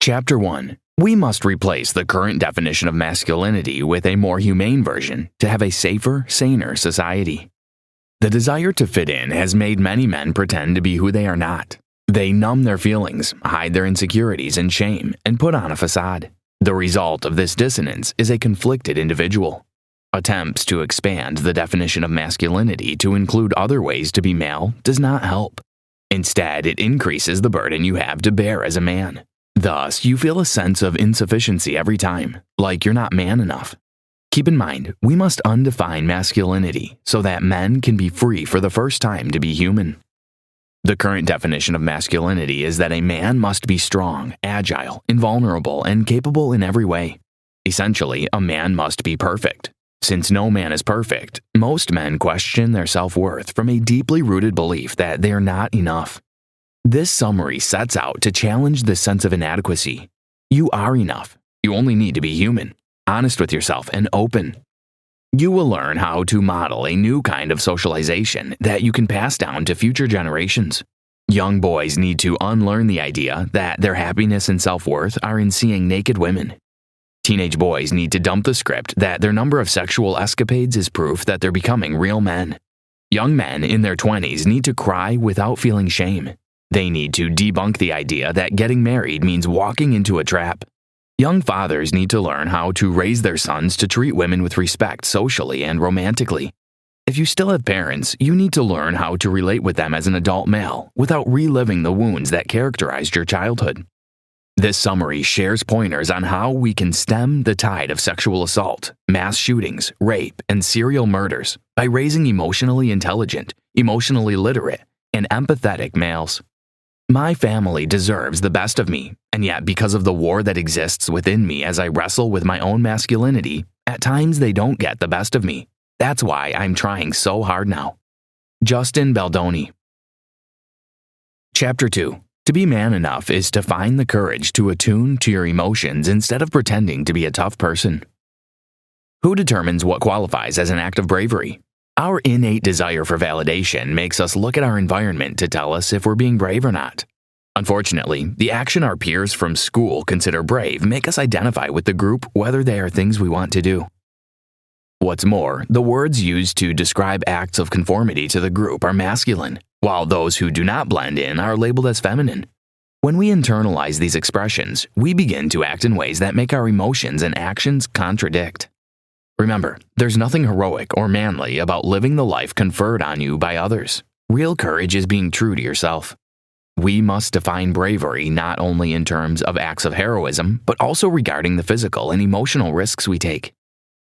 Chapter 1. We must replace the current definition of masculinity with a more humane version to have a safer, saner society. The desire to fit in has made many men pretend to be who they are not. They numb their feelings, hide their insecurities and shame, and put on a facade. The result of this dissonance is a conflicted individual. Attempts to expand the definition of masculinity to include other ways to be male does not help. Instead, it increases the burden you have to bear as a man. Thus, you feel a sense of insufficiency every time, like you're not man enough. Keep in mind, we must undefine masculinity so that men can be free for the first time to be human. The current definition of masculinity is that a man must be strong, agile, invulnerable, and capable in every way. Essentially, a man must be perfect. Since no man is perfect, most men question their self-worth from a deeply rooted belief that they are not enough. This summary sets out to challenge this sense of inadequacy. You are enough. You only need to be human, honest with yourself, and open. You will learn how to model a new kind of socialization that you can pass down to future generations. Young boys need to unlearn the idea that their happiness and self-worth are in seeing naked women. Teenage boys need to dump the script that their number of sexual escapades is proof that they're becoming real men. Young men in their 20s need to cry without feeling shame. They need to debunk the idea that getting married means walking into a trap. Young fathers need to learn how to raise their sons to treat women with respect socially and romantically. If you still have parents, you need to learn how to relate with them as an adult male without reliving the wounds that characterized your childhood. This summary shares pointers on how we can stem the tide of sexual assault, mass shootings, rape, and serial murders by raising emotionally intelligent, emotionally literate, and empathetic males. My family deserves the best of me, and yet because of the war that exists within me as I wrestle with my own masculinity, at times they don't get the best of me. That's why I'm trying so hard now. Justin Baldoni. Chapter 2. To be man enough is to find the courage to attune to your emotions instead of pretending to be a tough person. Who determines what qualifies as an act of bravery? Our innate desire for validation makes us look at our environment to tell us if we're being brave or not. Unfortunately, the action our peers from school consider brave make us identify with the group whether they are things we want to do. What's more, the words used to describe acts of conformity to the group are masculine, while those who do not blend in are labeled as feminine. When we internalize these expressions, we begin to act in ways that make our emotions and actions contradict. Remember, there's nothing heroic or manly about living the life conferred on you by others. Real courage is being true to yourself. We must define bravery not only in terms of acts of heroism, but also regarding the physical and emotional risks we take.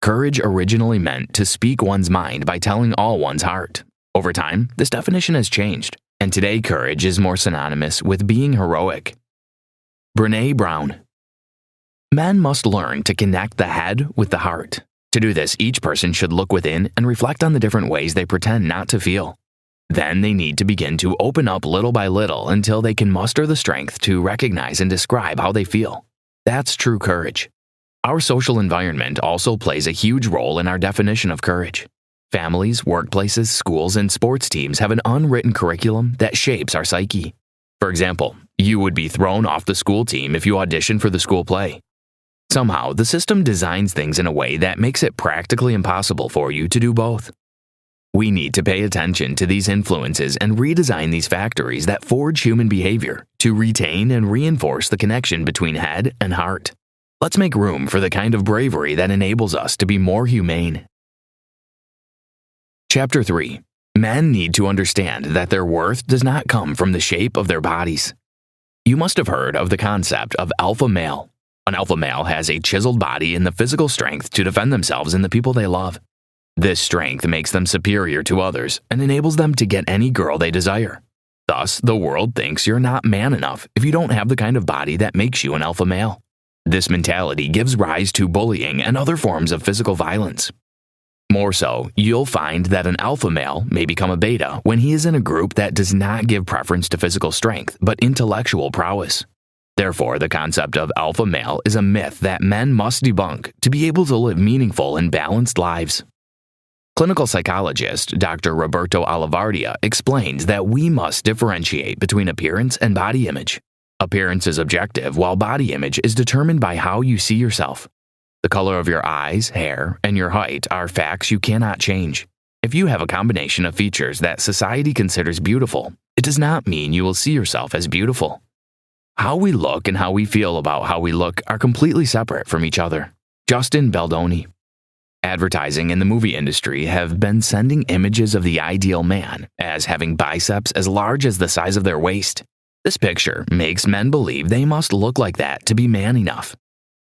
Courage originally meant to speak one's mind by telling all one's heart. Over time, this definition has changed, and today courage is more synonymous with being heroic. Brené Brown. Men must learn to connect the head with the heart. To do this, each person should look within and reflect on the different ways they pretend not to feel. Then they need to begin to open up little by little until they can muster the strength to recognize and describe how they feel. That's true courage. Our social environment also plays a huge role in our definition of courage. Families, workplaces, schools, and sports teams have an unwritten curriculum that shapes our psyche. For example, you would be thrown off the school team if you audition for the school play. Somehow, the system designs things in a way that makes it practically impossible for you to do both. We need to pay attention to these influences and redesign these factories that forge human behavior to retain and reinforce the connection between head and heart. Let's make room for the kind of bravery that enables us to be more humane. Chapter 3. Men need to understand that their worth does not come from the shape of their bodies. You must have heard of the concept of alpha male. An alpha male has a chiseled body and the physical strength to defend themselves and the people they love. This strength makes them superior to others and enables them to get any girl they desire. Thus, the world thinks you're not man enough if you don't have the kind of body that makes you an alpha male. This mentality gives rise to bullying and other forms of physical violence. More so, you'll find that an alpha male may become a beta when he is in a group that does not give preference to physical strength but intellectual prowess. Therefore, the concept of alpha male is a myth that men must debunk to be able to live meaningful and balanced lives. Clinical psychologist Dr. Roberto Olivardia explains that we must differentiate between appearance and body image. Appearance is objective, while body image is determined by how you see yourself. The color of your eyes, hair, and your height are facts you cannot change. If you have a combination of features that society considers beautiful, it does not mean you will see yourself as beautiful. How we look and how we feel about how we look are completely separate from each other. Justin Baldoni. Advertising and the movie industry have been sending images of the ideal man as having biceps as large as the size of their waist. This picture makes men believe they must look like that to be man enough.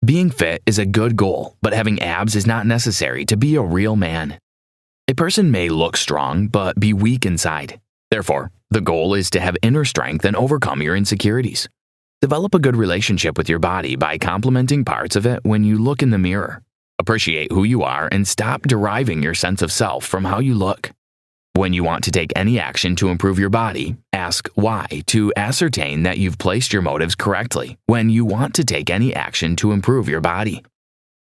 Being fit is a good goal, but having abs is not necessary to be a real man. A person may look strong, but be weak inside. Therefore, the goal is to have inner strength and overcome your insecurities. Develop a good relationship with your body by complimenting parts of it when you look in the mirror. Appreciate who you are and stop deriving your sense of self from how you look. When you want to take any action to improve your body, ask why to ascertain that you've placed your motives correctly when you want to take any action to improve your body.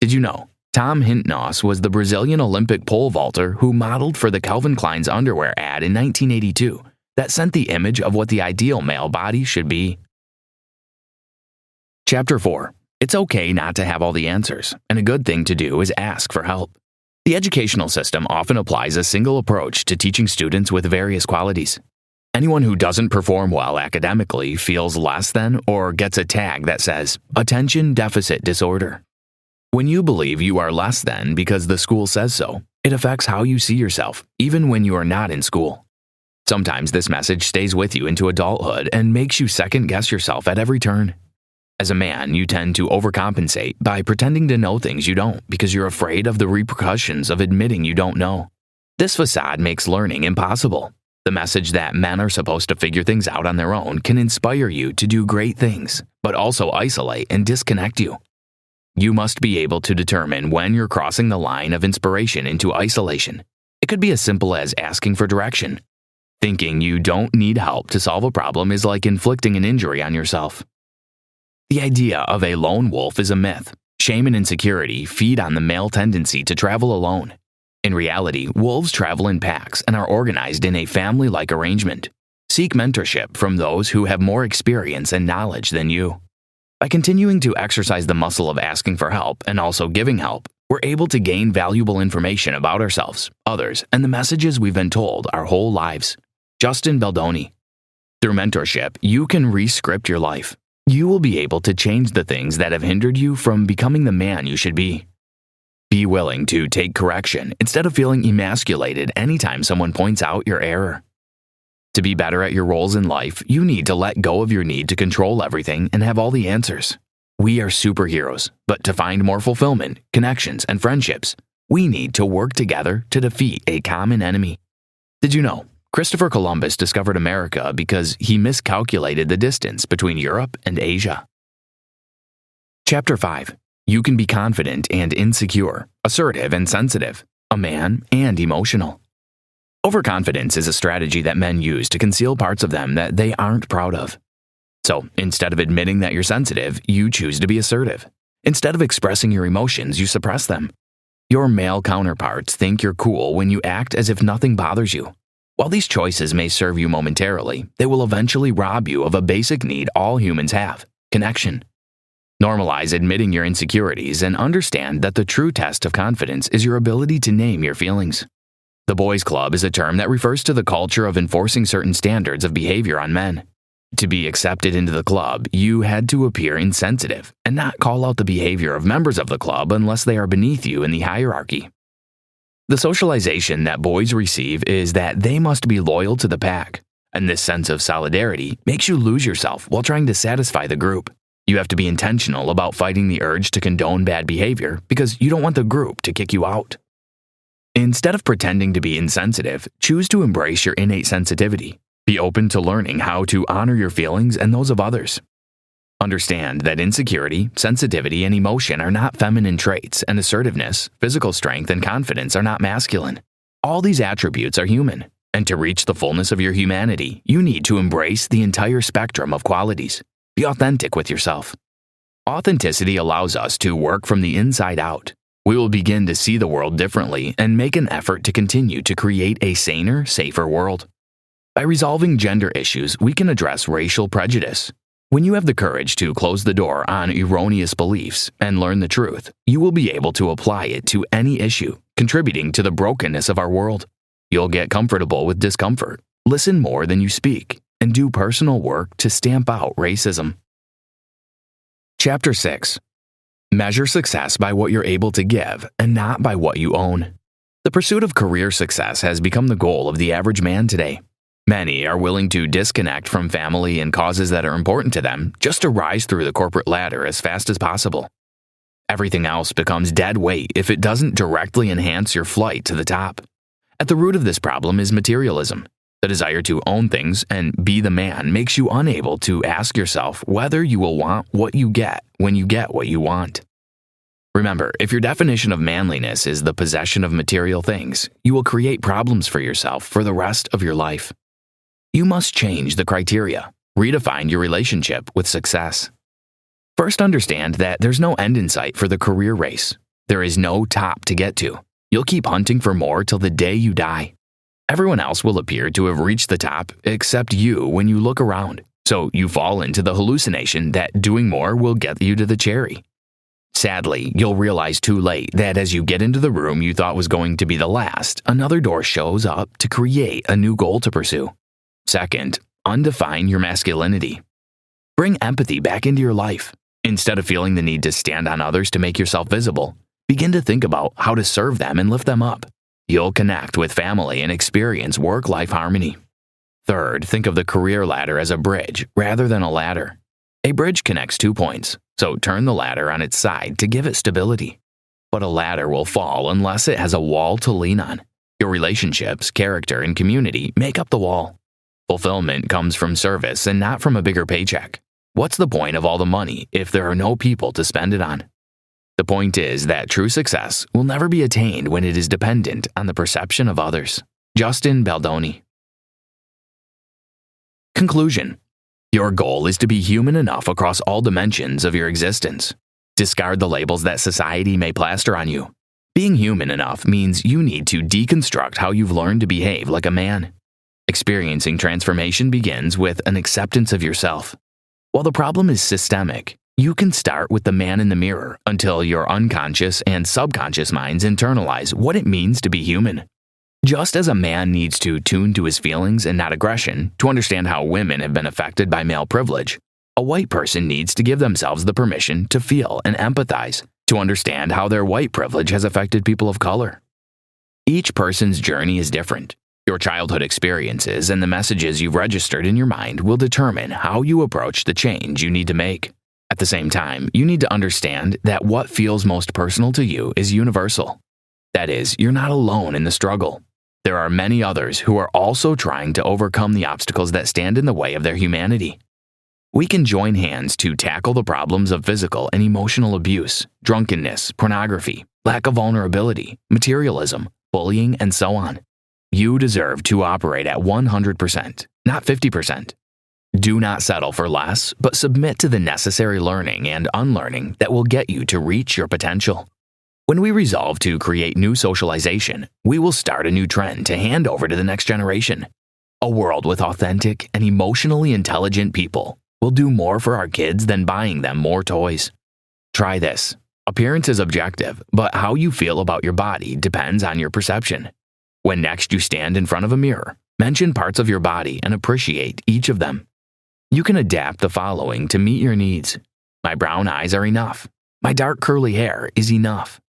Did you know Tom Hintnos was the Brazilian Olympic pole vaulter who modeled for the Calvin Klein's underwear ad in 1982 that sent the image of what the ideal male body should be? Chapter 4. It's okay not to have all the answers, and a good thing to do is ask for help. The educational system often applies a single approach to teaching students with various qualities. Anyone who doesn't perform well academically feels less than or gets a tag that says, attention deficit disorder. When you believe you are less than because the school says so, it affects how you see yourself, even when you are not in school. Sometimes this message stays with you into adulthood and makes you second-guess yourself at every turn. As a man, you tend to overcompensate by pretending to know things you don't because you're afraid of the repercussions of admitting you don't know. This facade makes learning impossible. The message that men are supposed to figure things out on their own can inspire you to do great things, but also isolate and disconnect you. You must be able to determine when you're crossing the line of inspiration into isolation. It could be as simple as asking for direction. Thinking you don't need help to solve a problem is like inflicting an injury on yourself. The idea of a lone wolf is a myth. Shame and insecurity feed on the male tendency to travel alone. In reality, wolves travel in packs and are organized in a family-like arrangement. Seek mentorship from those who have more experience and knowledge than you. By continuing to exercise the muscle of asking for help and also giving help, we're able to gain valuable information about ourselves, others, and the messages we've been told our whole lives. Justin Baldoni. Through mentorship, you can re-script your life. You will be able to change the things that have hindered you from becoming the man you should be. Be willing to take correction instead of feeling emasculated anytime someone points out your error. To be better at your roles in life, you need to let go of your need to control everything and have all the answers. We are superheroes, but to find more fulfillment, connections, and friendships, we need to work together to defeat a common enemy. Did you know Christopher Columbus discovered America because he miscalculated the distance between Europe and Asia? Chapter 5. You can be confident and insecure, assertive and sensitive, a man and emotional. Overconfidence is a strategy that men use to conceal parts of them that they aren't proud of. So, instead of admitting that you're sensitive, you choose to be assertive. Instead of expressing your emotions, you suppress them. Your male counterparts think you're cool when you act as if nothing bothers you. While these choices may serve you momentarily, they will eventually rob you of a basic need all humans have: connection. Normalize admitting your insecurities and understand that the true test of confidence is your ability to name your feelings. The boys' club is a term that refers to the culture of enforcing certain standards of behavior on men. To be accepted into the club, you had to appear insensitive and not call out the behavior of members of the club unless they are beneath you in the hierarchy. The socialization that boys receive is that they must be loyal to the pack, and this sense of solidarity makes you lose yourself while trying to satisfy the group. You have to be intentional about fighting the urge to condone bad behavior because you don't want the group to kick you out. Instead of pretending to be insensitive, choose to embrace your innate sensitivity. Be open to learning how to honor your feelings and those of others. Understand that insecurity, sensitivity, and emotion are not feminine traits, and assertiveness, physical strength, and confidence are not masculine. All these attributes are human, and to reach the fullness of your humanity, you need to embrace the entire spectrum of qualities. Be authentic with yourself. Authenticity allows us to work from the inside out. We will begin to see the world differently and make an effort to continue to create a saner, safer world. By resolving gender issues, we can address racial prejudice. When you have the courage to close the door on erroneous beliefs and learn the truth, you will be able to apply it to any issue, contributing to the brokenness of our world. You'll get comfortable with discomfort, listen more than you speak, and do personal work to stamp out racism. Chapter 6. Measure success by what you're able to give and not by what you own. The pursuit of career success has become the goal of the average man today. Many are willing to disconnect from family and causes that are important to them just to rise through the corporate ladder as fast as possible. Everything else becomes dead weight if it doesn't directly enhance your flight to the top. At the root of this problem is materialism. The desire to own things and be the man makes you unable to ask yourself whether you will want what you get when you get what you want. Remember, if your definition of manliness is the possession of material things, you will create problems for yourself for the rest of your life. You must change the criteria, redefine your relationship with success. First, understand that there's no end in sight for the career race. There is no top to get to. You'll keep hunting for more till the day you die. Everyone else will appear to have reached the top except you when you look around, so you fall into the hallucination that doing more will get you to the cherry. Sadly, you'll realize too late that as you get into the room you thought was going to be the last, another door shows up to create a new goal to pursue. Second, undefine your masculinity. Bring empathy back into your life. Instead of feeling the need to stand on others to make yourself visible, begin to think about how to serve them and lift them up. You'll connect with family and experience work-life harmony. Third, think of the career ladder as a bridge rather than a ladder. A bridge connects 2 points, so turn the ladder on its side to give it stability. But a ladder will fall unless it has a wall to lean on. Your relationships, character, and community make up the wall. Fulfillment comes from service and not from a bigger paycheck. What's the point of all the money if there are no people to spend it on? The point is that true success will never be attained when it is dependent on the perception of others. Justin Baldoni. Conclusion. Your goal is to be human enough across all dimensions of your existence. Discard the labels that society may plaster on you. Being human enough means you need to deconstruct how you've learned to behave like a man. Experiencing transformation begins with an acceptance of yourself. While the problem is systemic, you can start with the man in the mirror until your unconscious and subconscious minds internalize what it means to be human. Just as a man needs to tune to his feelings and not aggression to understand how women have been affected by male privilege, a white person needs to give themselves the permission to feel and empathize to understand how their white privilege has affected people of color. Each person's journey is different. Your childhood experiences and the messages you've registered in your mind will determine how you approach the change you need to make. At the same time, you need to understand that what feels most personal to you is universal. That is, you're not alone in the struggle. There are many others who are also trying to overcome the obstacles that stand in the way of their humanity. We can join hands to tackle the problems of physical and emotional abuse, drunkenness, pornography, lack of vulnerability, materialism, bullying, and so on. You deserve to operate at 100%, not 50%. Do not settle for less, but submit to the necessary learning and unlearning that will get you to reach your potential. When we resolve to create new socialization, we will start a new trend to hand over to the next generation. A world with authentic and emotionally intelligent people will do more for our kids than buying them more toys. Try this. Appearance is objective, but how you feel about your body depends on your perception. When next you stand in front of a mirror, mention parts of your body and appreciate each of them. You can adapt the following to meet your needs. My brown eyes are enough. My dark curly hair is enough.